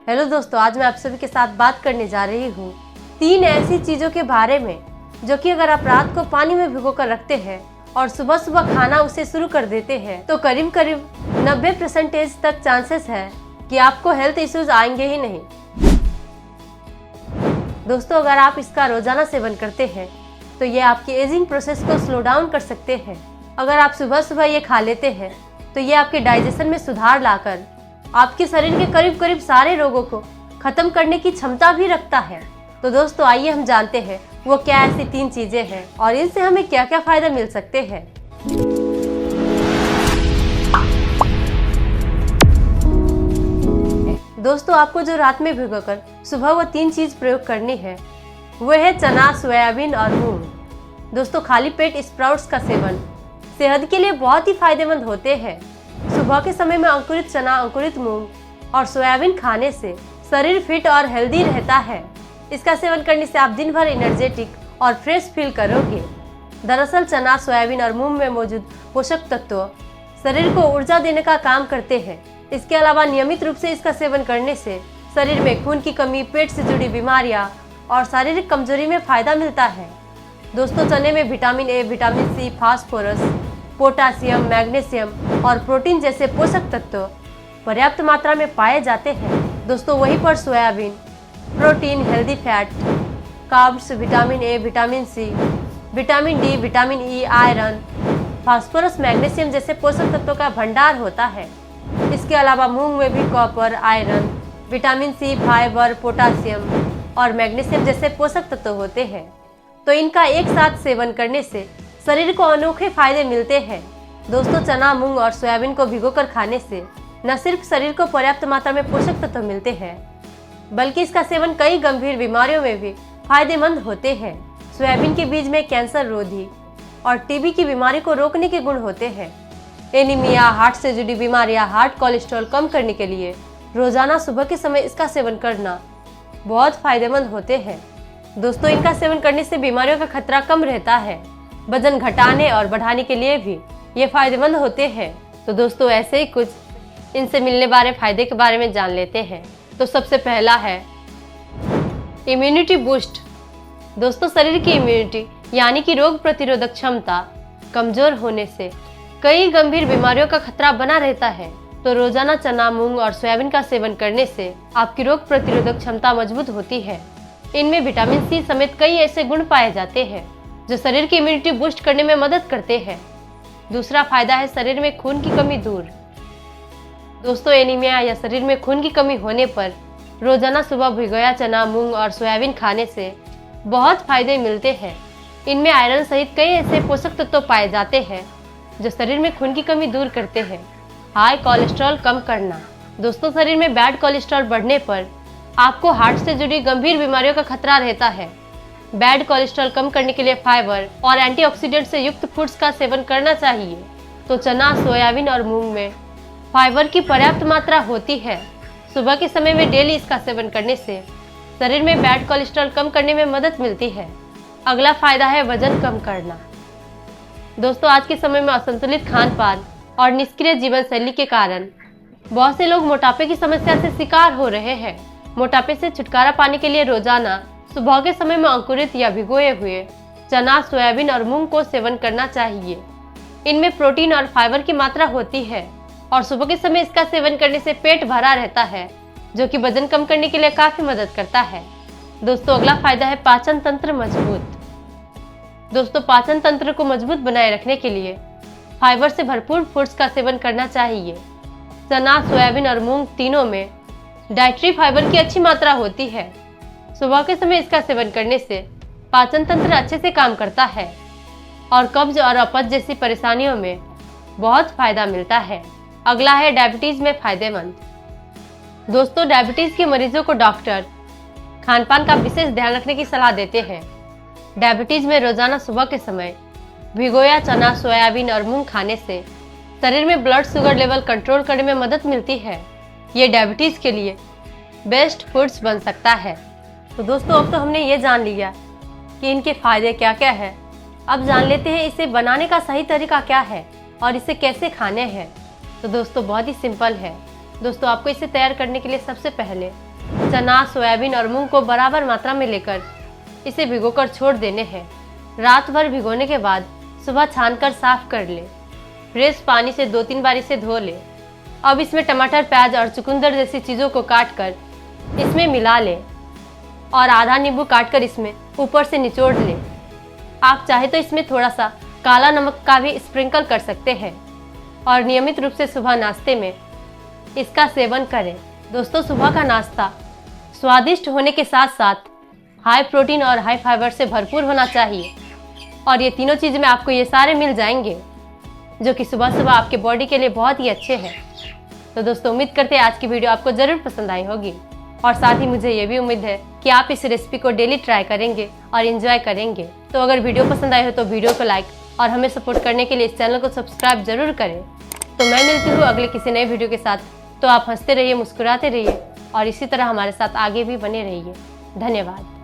Hello दोस्तों, आज मैं आप सभी के साथ बात करने जा रही हूँ 3 ऐसी चीज़ों के बारे में जो कि अगर आप रात को पानी में भिगो कर रखते हैं और सुबह सुबह खाना उसे शुरू कर देते हैं तो करीब करीब 90% तक चांसेस है कि आपको हेल्थ इश्यूज आएंगे ही नहीं। दोस्तों, अगर आप इसका रोजाना सेवन करते हैं तो ये आपकी एजिंग प्रोसेस को स्लो डाउन कर सकते हैं। अगर आप सुबह सुबह ये खा लेते हैं तो ये आपके डाइजेशन में सुधार लाकर आपके शरीर के करीब करीब सारे रोगों को खत्म करने की क्षमता भी रखता है। तो दोस्तों, आइए हम जानते हैं वो क्या ऐसी 3 चीजें हैं और इनसे हमें क्या क्या फायदा मिल सकते हैं। दोस्तों, आपको जो रात में भिगोकर सुबह वो 3 चीज प्रयोग करनी है वो है चना, सोयाबीन और मूंग। दोस्तों, खाली पेट स्प्राउट्स का सेवन सेहत के लिए बहुत ही फायदेमंद होते हैं। सुबह के समय में अंकुरित चना, अंकुरित मूंग और सोयाबीन खाने से शरीर फिट और हेल्दी रहता है। इसका सेवन करने से आप दिन भर एनर्जेटिक और फ्रेश फील करोगे। दरअसल चना, सोयाबीन और मूंग में मौजूद पोषक तत्व शरीर को ऊर्जा देने का काम करते हैं। इसके अलावा नियमित रूप से इसका सेवन करने से शरीर में खून की कमी, पेट से जुड़ी बीमारियां और शारीरिक कमजोरी में फायदा मिलता है। दोस्तों, चने में vitamin A, vitamin C, phosphorus, potassium, magnesium और प्रोटीन जैसे पोषक तत्व पर्याप्त मात्रा में पाए जाते हैं। दोस्तों, वहीं पर soybean protein, healthy fat, carbs, vitamin A, vitamin C, vitamin D, vitamin E, iron, phosphorus, magnesium जैसे पोषक तत्वों का भंडार होता है। इसके अलावा मूंग में भी copper, iron, vitamin C, fibre, potassium और मैग्नीशियम जैसे पोषक तत्व होते हैं। तो इनका एक साथ सेवन करने से शरीर को अनोखे फायदे मिलते हैं। दोस्तों, चना, मूंग और सोयाबीन को भिगोकर खाने से न सिर्फ शरीर को पर्याप्त मात्रा में पोषक तत्व मिलते हैं बल्कि इसका सेवन कई गंभीर बीमारियों में भी फायदेमंद होते हैं। सोयाबीन के बीज में कैंसर रोधी और टीबी की बीमारी को रोकने के गुण होते हैं। एनीमिया, हार्ट से जुड़ी बीमारियां, हार्ट कोलेस्ट्रॉल कम करने के लिए रोजाना सुबह के समय इसका सेवन करना बहुत फायदेमंद होते हैं। दोस्तों, इनका सेवन करने से बीमारियों का खतरा कम रहता है। वजन घटाने और बढ़ाने के लिए भी ये फायदेमंद होते हैं। तो दोस्तों, ऐसे ही कुछ इनसे मिलने वाले फायदे के बारे में जान लेते हैं। तो सबसे पहला है इम्यूनिटी बूस्ट। दोस्तों, शरीर की इम्यूनिटी यानी कि रोग प्रतिरोधक क्षमता कमजोर होने से कई गंभीर बीमारियों का खतरा बना रहता है। तो रोजाना चना, मूंग और सोयाबीन का सेवन करने से आपकी रोग प्रतिरोधक क्षमता मजबूत होती है। इनमें विटामिन सी समेत कई ऐसे गुण पाए जाते हैं जो शरीर की इम्यूनिटी बूस्ट करने में मदद करते हैं। दूसरा फायदा है शरीर में खून की कमी दूर। दोस्तों, एनीमिया या शरीर में खून की कमी होने पर रोजाना सुबह भिगोया चना, मूंग और सोयाबीन खाने से बहुत फायदे मिलते हैं। इनमें आयरन सहित कई ऐसे पोषक तत्व पाए जाते हैं जो शरीर में खून की कमी दूर करते हैं। हाई कोलेस्ट्रॉल कम करना। दोस्तों, शरीर में बैड कोलेस्ट्रॉल बढ़ने पर आपको हार्ट से जुड़ी गंभीर बीमारियों का खतरा रहता है। बैड कोलेस्ट्रॉल कम करने के लिए फाइबर और एंटीऑक्सीडेंट से युक्त फूड्स का सेवन करना चाहिए। तो चना, सोयाबीन और मूंग में फाइबर की पर्याप्त मात्रा होती है। सुबह के समय में डेली इसका सेवन करने से शरीर में बैड कोलेस्ट्रॉल कम करने में मदद मिलती है। अगला फायदा है वजन कम करना। दोस्तों, आज के समय में असंतुलित खान पान और निष्क्रिय जीवन शैली के कारण बहुत से लोग मोटापे की समस्या से शिकार हो रहे हैं। मोटापे से छुटकारा पाने के लिए रोजाना सुबह के समय में अंकुरित या भिगोए हुए चना, सोयाबीन और मूंग को सेवन करना चाहिए। इनमें प्रोटीन और फाइबर की मात्रा होती है और सुबह के समय इसका सेवन करने से पेट भरा रहता है जो कि वजन कम करने के लिए काफी मदद करता है। दोस्तों, अगला फायदा है पाचन तंत्र मजबूत। दोस्तों, पाचन तंत्र को मजबूत बनाए रखने के लिए फाइबर से भरपूर फूड्स का सेवन करना चाहिए। चना, सोयाबीन और मूंग तीनों में डाइटरी फाइबर की अच्छी मात्रा होती है। सुबह के समय इसका सेवन करने से पाचन तंत्र अच्छे से काम करता है और कब्ज और अपच जैसी परेशानियों में बहुत फायदा मिलता है। अगला है डायबिटीज में फायदेमंद। दोस्तों, डायबिटीज के मरीजों को डॉक्टर खान पान का विशेष ध्यान रखने की सलाह देते हैं। डायबिटीज में रोजाना सुबह के समय भिगोया चना, सोयाबीन और मूंग खाने से शरीर में ब्लड शुगर लेवल कंट्रोल करने में मदद मिलती है। ये डायबिटीज के लिए बेस्ट फूड्स बन सकता है। तो दोस्तों, अब तो हमने ये जान लिया कि इनके फायदे क्या क्या है। अब जान लेते हैं इसे बनाने का सही तरीका क्या है और इसे कैसे खाने हैं। तो दोस्तों, बहुत ही सिंपल है। दोस्तों, आपको इसे तैयार करने के लिए सबसे पहले चना, सोयाबीन और मूंग को बराबर मात्रा में लेकर इसे भिगोकर छोड़ देने हैं। रात भर भिगोने के बाद सुबह छानकर साफ कर ले। फ्रेश पानी से 2-3 बार इसे धो ले। अब इसमें टमाटर, प्याज और चुकंदर जैसी चीज़ों को काट कर इसमें मिला ले और आधा नींबू काटकर इसमें ऊपर से निचोड़ ले। आप चाहे तो इसमें थोड़ा सा काला नमक का भी स्प्रिंकल कर सकते हैं और नियमित रूप से सुबह नाश्ते में इसका सेवन करें। दोस्तों, सुबह का नाश्ता स्वादिष्ट होने के साथ साथ हाई प्रोटीन और हाई फाइबर से भरपूर होना चाहिए और ये तीनों चीज़ में आपको ये सारे मिल जाएंगे जो कि सुबह सुबह आपके बॉडी के लिए बहुत ही अच्छे हैं। तो दोस्तों, उम्मीद करते हैं आज की वीडियो आपको ज़रूर पसंद आई होगी और साथ ही मुझे ये भी उम्मीद है कि आप इस रेसिपी को डेली ट्राई करेंगे और एंजॉय करेंगे। तो अगर वीडियो पसंद आए हो तो वीडियो को लाइक और हमें सपोर्ट करने के लिए इस चैनल को सब्सक्राइब जरूर करें। तो मैं मिलती हूँ अगले किसी नए वीडियो के साथ। तो आप हंसते रहिए, मुस्कुराते रहिए और इसी तरह हमारे साथ आगे भी बने रहिए। धन्यवाद।